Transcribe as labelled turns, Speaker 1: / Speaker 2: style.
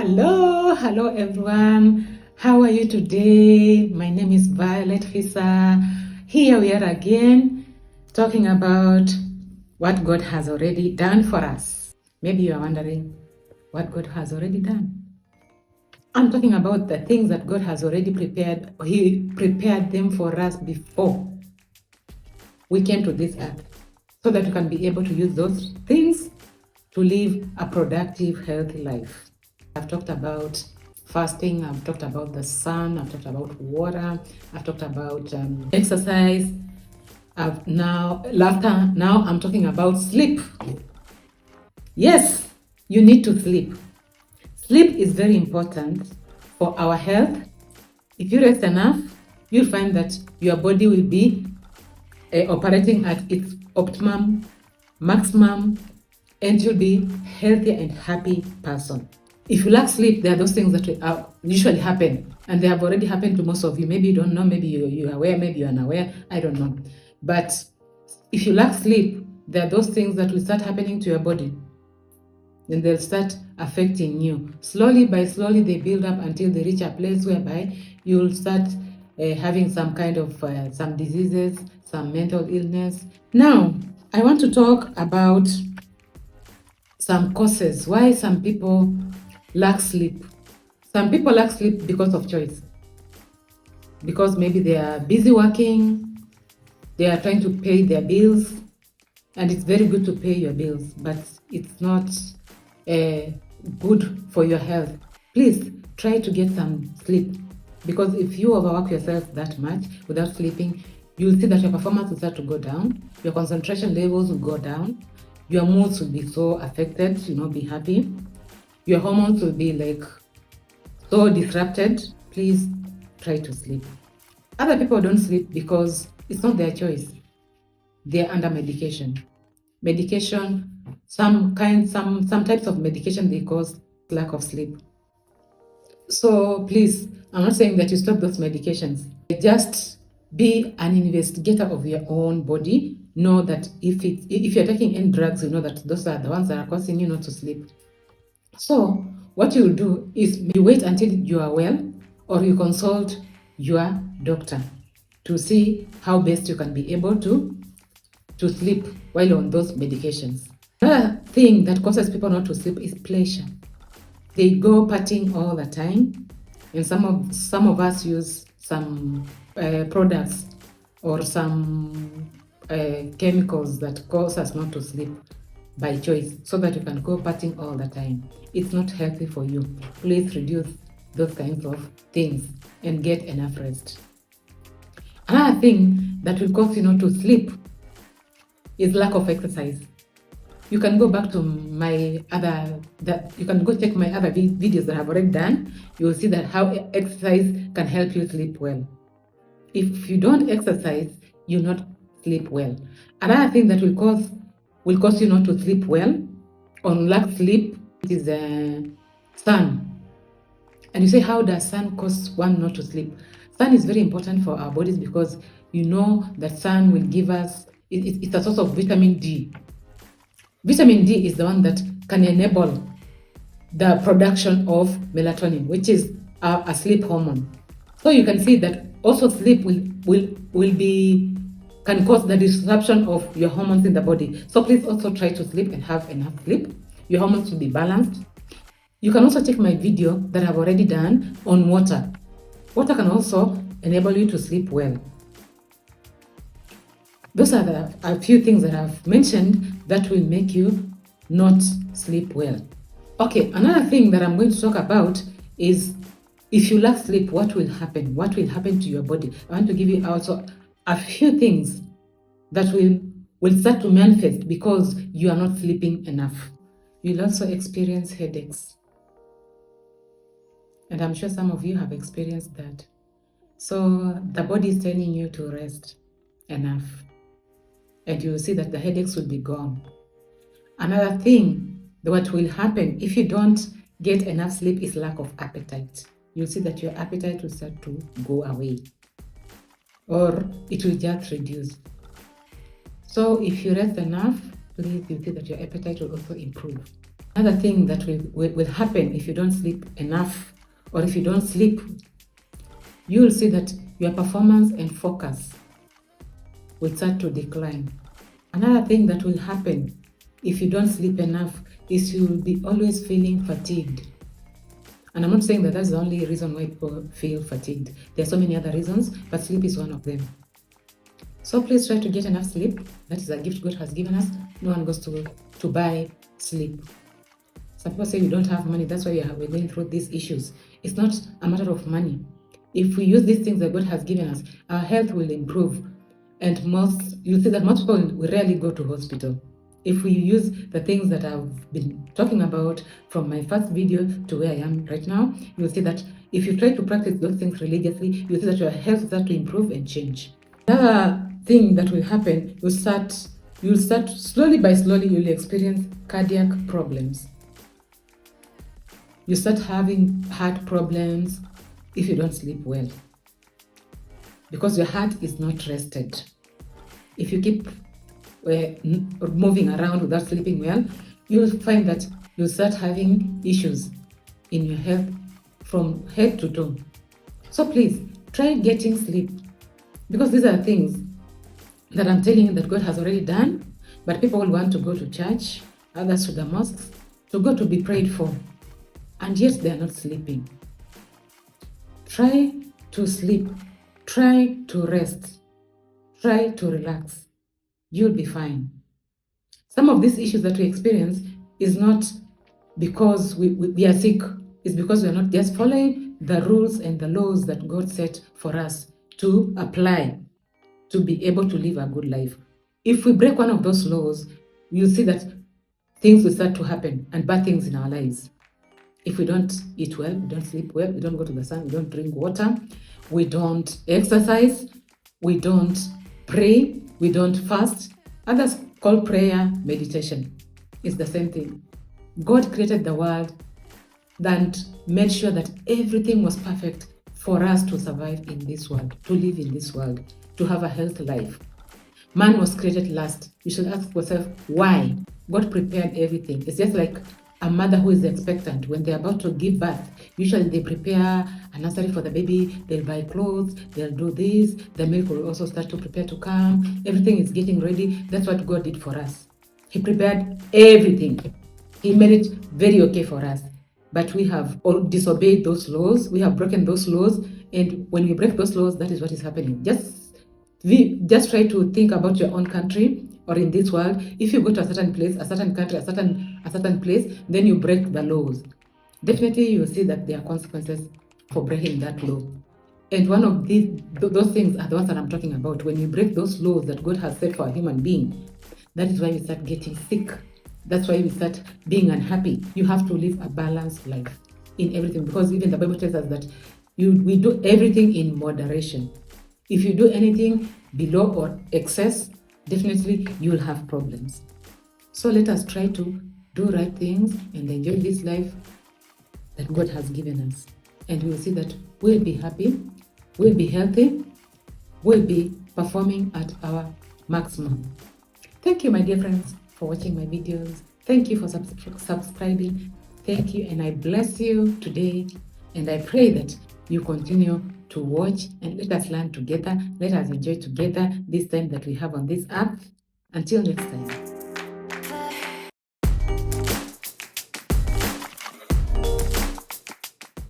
Speaker 1: Hello everyone. How are you today? My name is Violet Hisa. Here we are again talking about what God has already done for us. Maybe you are wondering what God has already done. I'm talking about the things that God has already prepared. He prepared them for us before we came to this earth so that we can be able to use those things to live a productive, healthy life. I've talked about fasting, I've talked about the sun, I've talked about water, I've talked about exercise, laughter. Now I'm talking about sleep. Yes, you need to sleep. Sleep is very important for our health. If you rest enough, you'll find that your body will be operating at its optimum, maximum, and you'll be healthy and happy person. If you lack sleep, there are those things that usually happen, and they have already happened to most of you. Maybe you don't know, maybe you're aware, maybe you're unaware, I don't know. But if you lack sleep, there are those things that will start happening to your body, and they'll start affecting you. Slowly by slowly, they build up until they reach a place whereby you'll start having some kind of some diseases, some mental illness. Now, I want to talk about some causes why some people lack sleep. Some people lack sleep because of choice. Because maybe they are busy working, they are trying to pay their bills, and it's very good to pay your bills, but it's not good for your health. Please try to get some sleep, because if you overwork yourself that much without sleeping, you'll see that your performance will start to go down, your concentration levels will go down, your moods will be so affected, you'll not be happy, your hormones will be like so disrupted. Please try to sleep. Other people don't sleep because it's not their choice. They're under medication. Some types of medication, they cause lack of sleep. So please, I'm not saying that you stop those medications. Just be an investigator of your own body. Know that if you're taking any drugs, you know that those are the ones that are causing you not to sleep. So what you'll do is you wait until you are well, or you consult your doctor to see how best you can be able to sleep while on those medications. Another thing that causes people not to sleep is pleasure. They go partying all the time, and some of us use some products or some chemicals that cause us not to sleep by choice, so that you can go partying all the time. It's not healthy for you. Please reduce those kinds of things and get enough rest. Another thing that will cause you not to sleep is lack of exercise. You can go back to you can go check my other videos that I've already done. You will see that how exercise can help you sleep well. If you don't exercise, you'll not sleep well. Another thing that will cause you not to sleep well, or lack sleep, is sun. And you say, how does sun cause one not to sleep? Sun is very important for our bodies, because you know that sun will give us, it's a source of vitamin D. Vitamin D is the one that can enable the production of melatonin, which is a sleep hormone. So you can see that also sleep can cause the disruption of your hormones in the body. So please also try to sleep and have enough sleep. Your hormones will be balanced. You can also check my video that I've already done on water. Water can also enable you to sleep well. Those are a few things that I've mentioned that will make you not sleep well. Okay, another thing that I'm going to talk about is, if you lack sleep, what will happen? What will happen to your body? I want to give you also a few things that will start to manifest because you are not sleeping enough. You'll also experience headaches. And I'm sure some of you have experienced that. So the body is telling you to rest enough, and you will see that the headaches will be gone. Another thing, what will happen if you don't get enough sleep, is lack of appetite. You'll see that your appetite will start to go away, or it will just reduce. So if you rest enough, please, you'll see that your appetite will also improve. Another thing that will happen if you don't sleep enough, or if you don't sleep, you will see that your performance and focus will start to decline. Another thing that will happen if you don't sleep enough is you will be always feeling fatigued. And I'm not saying that that's the only reason why people feel fatigued. There are so many other reasons, but sleep is one of them. So please try to get enough sleep. That is a gift God has given us. No one goes to buy sleep. Some people say we don't have money, that's why we're going through these issues. It's not a matter of money. If we use these things that God has given us, our health will improve. And you'll see that most people will rarely go to hospital. If we use the things that I've been talking about from my first video to where I am right now, you'll see that if you try to practice those things religiously, you'll see that your health will start to improve and change. Another thing that will happen, you'll start slowly by slowly, you'll experience cardiac problems. You start having heart problems if you don't sleep well, because your heart is not rested. If you keep moving around without sleeping well, you'll find that you'll start having issues in your health from head to toe. So please try getting sleep, because these are things that I'm telling you that God has already done, but people will want to go to church, others to the mosques, to go to be prayed for, and yet they are not sleeping. Try to sleep, try to rest, try to relax. You'll be fine. Some of these issues that we experience is not because we are sick, it's because we are not just following the rules and the laws that God set for us to apply to be able to live a good life. If we break one of those laws, you'll see that things will start to happen, and bad things in our lives. If we don't eat well, we don't sleep well, we don't go to the sun, we don't drink water, we don't exercise, we don't pray, we don't fast. Others call prayer meditation. It's the same thing. God created the world and made sure that everything was perfect for us to survive in this world, to live in this world, to have a healthy life. Man was created last. You should ask yourself why. God prepared everything. It's just like a mother who is expectant. When they're about to give birth, usually they prepare a nursery for the baby, they'll buy clothes, they'll do this, the milk will also start to prepare to come, everything is getting ready. That's what God did for us. He prepared everything. He made it very okay for us. But we have all disobeyed those laws, we have broken those laws, and when we break those laws, that is what is happening. Just try to think about your own country or in this world. If you go to a certain place, a certain country, a certain place, then you break the laws, definitely you will see that there are consequences for breaking that law. And one of those things are the ones that I'm talking about. When you break those laws that God has set for a human being, that is why we start getting sick. That's why we start being unhappy. You have to live a balanced life in everything, because even the Bible tells us that we do everything in moderation. If you do anything below or excess, definitely you will have problems. So let us try to do right things and enjoy this life that God has given us. And we will see that we'll be happy, we'll be healthy, we'll be performing at our maximum. Thank you, my dear friends, for watching my videos. Thank you for subscribing. Thank you, and I bless you today. And I pray that you continue to watch, and let us learn together. Let us enjoy together this time that we have on this app. Until next time.